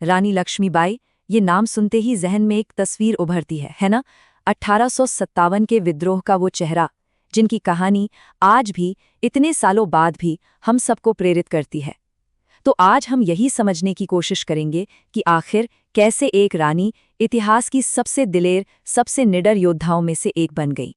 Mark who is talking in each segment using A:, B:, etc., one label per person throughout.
A: रानी लक्ष्मीबाई, ये नाम सुनते ही जहन में एक तस्वीर उभरती है ना? 1857 के विद्रोह का वो चेहरा, जिनकी कहानी आज भी, इतने सालों बाद भी, हम सबको प्रेरित करती है। तो आज हम यही समझने की कोशिश करेंगे कि आखिर कैसे एक रानी इतिहास की सबसे दिलेर, सबसे निडर योद्धाओं में से एक बन गई।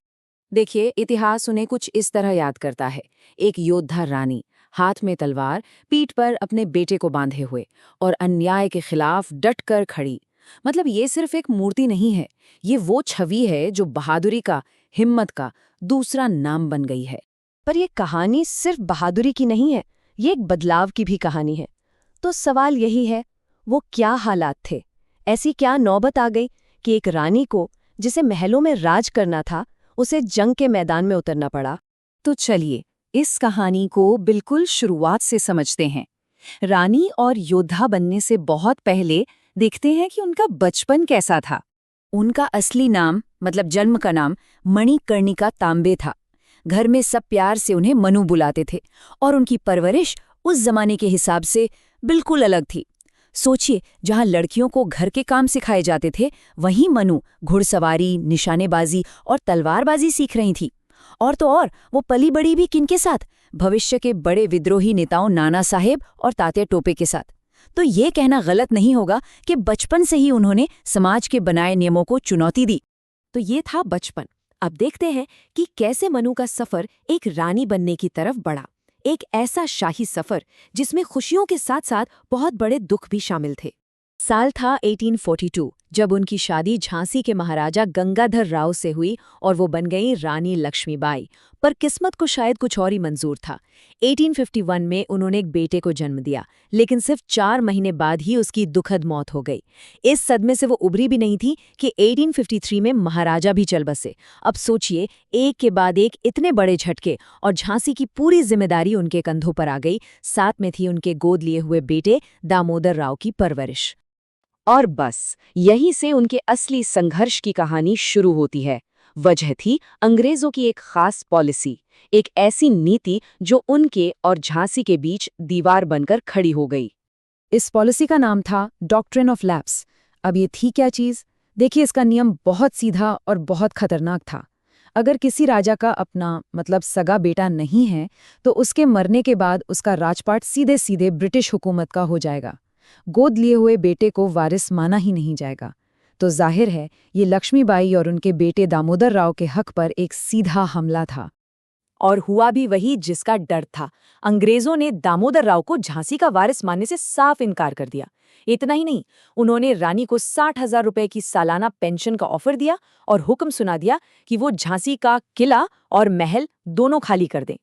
B: देखिए, इतिहास उन्हें कुछ इस तरह याद करता है। एक योद्धा रानी, हाथ में तलवार, पीठ पर अपने बेटे को बांधे हुए और अन्याय के खिलाफ डट कर खड़ी। मतलब ये सिर्फ एक मूर्ति नहीं है, ये वो छवि है जो बहादुरी का, हिम्मत का दूसरा नाम बन गई है।
C: पर यह कहानी सिर्फ बहादुरी की नहीं है, ये एक बदलाव की भी कहानी है। तो सवाल यही है, वो क्या हालात थे? ऐसी क्या नौबत आ गई कि एक रानी को, जिसे महलों में राज करना था, उसे जंग के मैदान में उतरना पड़ा?
B: तो चलिए, इस कहानी को बिल्कुल शुरुआत से समझते हैं। रानी और योद्धा बनने से बहुत पहले देखते हैं कि उनका बचपन कैसा था। उनका असली नाम, मतलब जन्म का नाम, मणिकर्णिका तांबे था। घर में सब प्यार से उन्हें मनु बुलाते थे और उनकी परवरिश उस जमाने के हिसाब से बिल्कुल अलग थी। सोचिए, जहां लड़कियों को घर के काम सिखाए जाते थे, वहीं मनु घुड़सवारी, निशानेबाजी और तलवारबाजी सीख रही थी। और तो और, वो पली बड़ी भी किनके साथ? भविष्य के बड़े विद्रोही नेताओं नाना साहेब और तात्या टोपे के साथ। तो ये कहना गलत नहीं होगा कि बचपन से ही उन्होंने समाज के बनाए नियमों को चुनौती दी।
C: तो ये था बचपन। अब देखते हैं कि कैसे मनु का सफर एक रानी बनने की तरफ बढ़ा। एक ऐसा शाही सफर जिसमें खुशियों के साथ साथ बहुत बड़े दुख भी शामिल थे। साल था 1842, जब उनकी शादी झांसी के महाराजा गंगाधर राव से हुई और वो बन गई रानी लक्ष्मीबाई। पर किस्मत को शायद कुछ और ही मंजूर था। 1851 में उन्होंने एक बेटे को जन्म दिया, लेकिन सिर्फ 4 महीने बाद ही उसकी दुखद मौत हो गई। इस सदमे से वो उभरी भी नहीं थी कि 1853 में महाराजा भी चल बसे। अब सोचिए, एक के बाद एक इतने बड़े झटके, और झांसी की पूरी जिम्मेदारी उनके कंधों पर आ गई। साथ में थी उनके गोद लिए हुए बेटे दामोदर राव की परवरिश।
A: और बस यहीं से उनके असली संघर्ष की कहानी शुरू होती है। वजह थी अंग्रेजों की एक खास पॉलिसी, एक ऐसी नीति जो उनके और झांसी के बीच दीवार बनकर खड़ी हो गई।
B: इस पॉलिसी का नाम था डॉक्ट्रिन ऑफ लैप्स। अब ये थी क्या चीज? देखिए, इसका नियम बहुत सीधा और बहुत खतरनाक था। अगर किसी राजा का अपना, मतलब सगा बेटा नहीं है, तो उसके मरने के बाद उसका राजपाट सीधे सीधे ब्रिटिश हुकूमत का हो जाएगा। गोद लिए हुए बेटे को वारिस माना ही नहीं जाएगा। तो जाहिर है, ये लक्ष्मीबाई और उनके बेटे दामोदर राव के हक पर एक सीधा हमला था।
C: और हुआ भी वही जिसका डर था। अंग्रेजों ने दामोदर राव को झांसी का वारिस मानने से साफ इनकार कर दिया। इतना ही नहीं, उन्होंने रानी को 60,000 रुपए की सालाना पेंशन का ऑफर दिया और हुक्म सुना दिया कि वो झांसी का किला और महल दोनों खाली कर दें।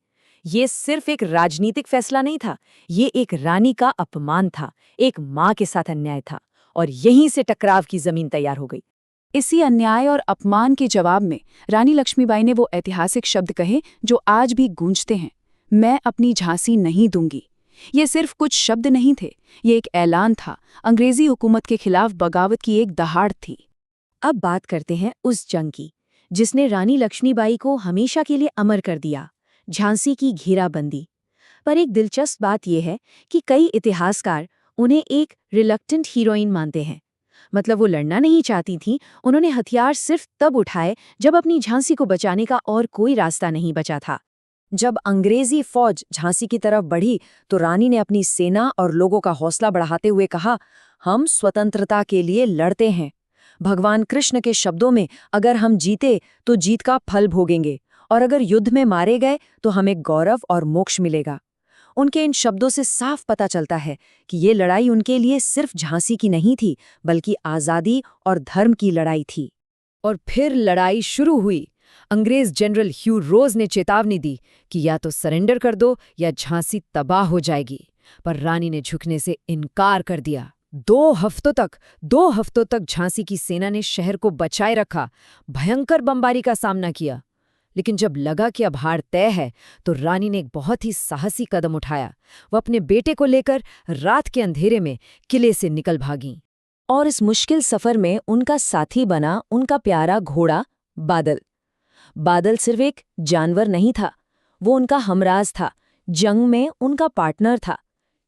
C: ये सिर्फ एक राजनीतिक फैसला नहीं था, ये एक रानी का अपमान था, एक माँ के साथ अन्याय था। और यहीं से टकराव की जमीन तैयार हो गई।
B: इसी अन्याय और अपमान के जवाब में रानी लक्ष्मीबाई ने वो ऐतिहासिक शब्द कहे जो आज भी गूंजते हैं, मैं अपनी झांसी नहीं दूंगी। ये सिर्फ कुछ शब्द नहीं थे, ये एक ऐलान था, अंग्रेजी हुकूमत के खिलाफ बगावत की एक दहाड़ थी।
C: अब बात करते हैं उस जंग की, जिसने रानी लक्ष्मीबाई को हमेशा के लिए अमर कर दिया, झांसी की घेराबंदी। पर एक दिलचस्प बात यह है कि कई इतिहासकार उन्हें एक रिलक्टेंट हीरोइन मानते हैं। मतलब वो लड़ना नहीं चाहती थीं, उन्होंने हथियार सिर्फ तब उठाए जब अपनी झांसी को बचाने का और कोई रास्ता नहीं बचा था। जब अंग्रेजी फौज झांसी की तरफ बढ़ी, तो रानी ने अपनी सेना और लोगों का हौसला बढ़ाते हुए कहा, हम स्वतंत्रता के लिए लड़ते हैं। भगवान कृष्ण के शब्दों में, अगर हम जीते तो जीत का फल भोगेंगे, और अगर युद्ध में मारे गए तो हमें गौरव और मोक्ष मिलेगा। उनके इन शब्दों से साफ पता चलता है कि ये लड़ाई उनके लिए सिर्फ झांसी की नहीं थी, बल्कि आज़ादी और धर्म की लड़ाई थी।
B: और फिर लड़ाई शुरू हुई। अंग्रेज जनरल ह्यू रोज ने चेतावनी दी कि या तो सरेंडर कर दो या झांसी तबाह हो जाएगी। पर रानी ने झुकने से इनकार कर दिया। 2 हफ्तों तक झांसी की सेना ने शहर को बचाए रखा, भयंकर बमबारी का सामना किया। लेकिन जब लगा कि अब हार तय है, तो रानी ने एक बहुत ही साहसी कदम उठाया। वो अपने बेटे को लेकर रात के अंधेरे में किले से निकल भागीं।
C: और इस मुश्किल सफर में उनका साथी बना उनका प्यारा घोड़ा बादल। बादल सिर्फ एक जानवर नहीं था, वो उनका हमराज था, जंग में उनका पार्टनर था।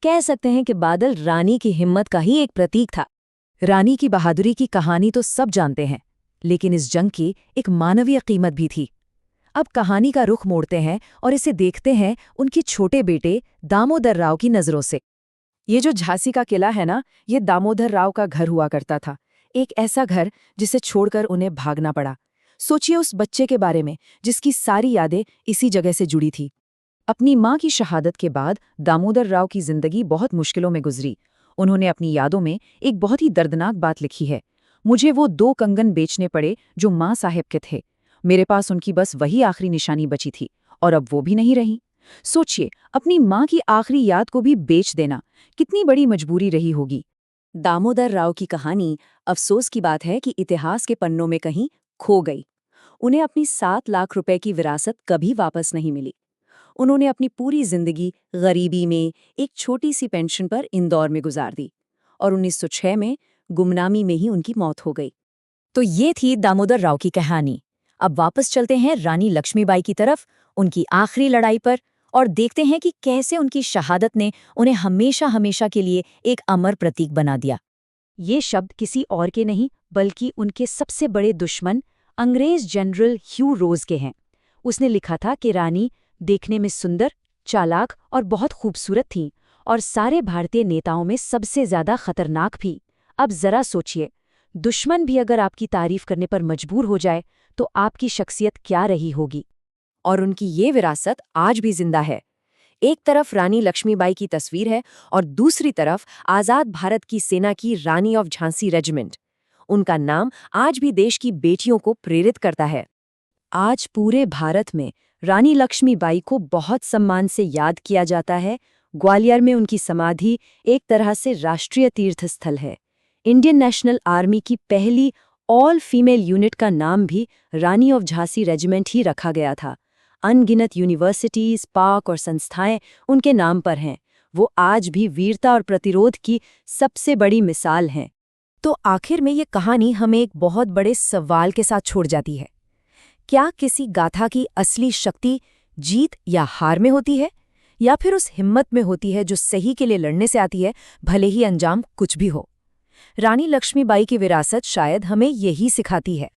C: कह सकते हैं कि बादल रानी की हिम्मत का ही एक प्रतीक था।
A: रानी की बहादुरी की कहानी तो सब जानते हैं, लेकिन इस जंग की एक मानवीय कीमत भी थी। अब कहानी का रुख मोड़ते हैं और इसे देखते हैं उनके छोटे बेटे दामोदर राव की नज़रों से। ये जो झांसी का किला है ना, ये दामोदर राव का घर हुआ करता था। एक ऐसा घर जिसे छोड़कर उन्हें भागना पड़ा। सोचिए उस बच्चे के बारे में जिसकी सारी यादें इसी जगह से जुड़ी थी। अपनी माँ की शहादत के बाद दामोदर राव की जिंदगी बहुत मुश्किलों में गुजरी। उन्होंने अपनी यादों में एक बहुत ही दर्दनाक बात लिखी है। मुझे वो 2 कंगन बेचने पड़े जो माँ साहेब के थे। मेरे पास उनकी बस वही आखिरी निशानी बची थी और अब वो भी नहीं रही। सोचिए, अपनी माँ की आखिरी याद को भी बेच देना कितनी बड़ी मजबूरी रही होगी।
C: दामोदर राव की कहानी अफसोस की बात है कि इतिहास के पन्नों में कहीं खो गई। उन्हें अपनी 7 लाख रुपए की विरासत कभी वापस नहीं मिली। उन्होंने अपनी पूरी जिंदगी गरीबी में एक छोटी सी पेंशन पर इंदौर में गुजार दी और 1906 में गुमनामी में ही उनकी मौत हो गई।
A: तो ये थी दामोदर राव की कहानी। अब वापस चलते हैं रानी लक्ष्मीबाई की तरफ, उनकी आखिरी लड़ाई पर, और देखते हैं कि कैसे उनकी शहादत ने उन्हें हमेशा हमेशा के लिए एक अमर प्रतीक बना दिया। ये शब्द किसी और के नहीं बल्कि उनके सबसे बड़े दुश्मन अंग्रेज जनरल ह्यू रोज के हैं। उसने लिखा था कि रानी देखने में सुंदर, चालाक और बहुत खूबसूरत थीं और सारे भारतीय नेताओं में सबसे ज्यादा खतरनाक भी। अब जरा सोचिए, दुश्मन भी अगर आपकी तारीफ करने पर मजबूर हो जाए तो आपकी शख्सियत क्या रही होगी। और उनकी ये विरासत आज भी जिंदा है। एक तरफ रानी लक्ष्मीबाई की तस्वीर है और दूसरी तरफ आज़ाद भारत की सेना की रानी ऑफ झांसी रेजिमेंट। उनका नाम आज भी देश की बेटियों को प्रेरित करता है। आज पूरे भारत में रानी लक्ष्मीबाई को बहुत सम्मान से याद किया जाता है। ग्वालियर में उनकी समाधि एक तरह से राष्ट्रीय तीर्थ स्थल है। इंडियन नेशनल आर्मी की पहली ऑल फीमेल यूनिट का नाम भी रानी ऑफ झांसी रेजिमेंट ही रखा गया था। अनगिनत यूनिवर्सिटीज, पार्क और संस्थाएं उनके नाम पर हैं। वो आज भी वीरता और प्रतिरोध की सबसे बड़ी मिसाल हैं। तो आखिर में ये कहानी हमें एक बहुत बड़े सवाल के साथ छोड़ जाती है। क्या किसी गाथा की असली शक्ति जीत या हार में होती है, या फिर उस हिम्मत में होती है जो सही के लिए लड़ने से आती है, भले ही अंजाम कुछ भी हो? रानी लक्ष्मीबाई की विरासत शायद हमें यही सिखाती है।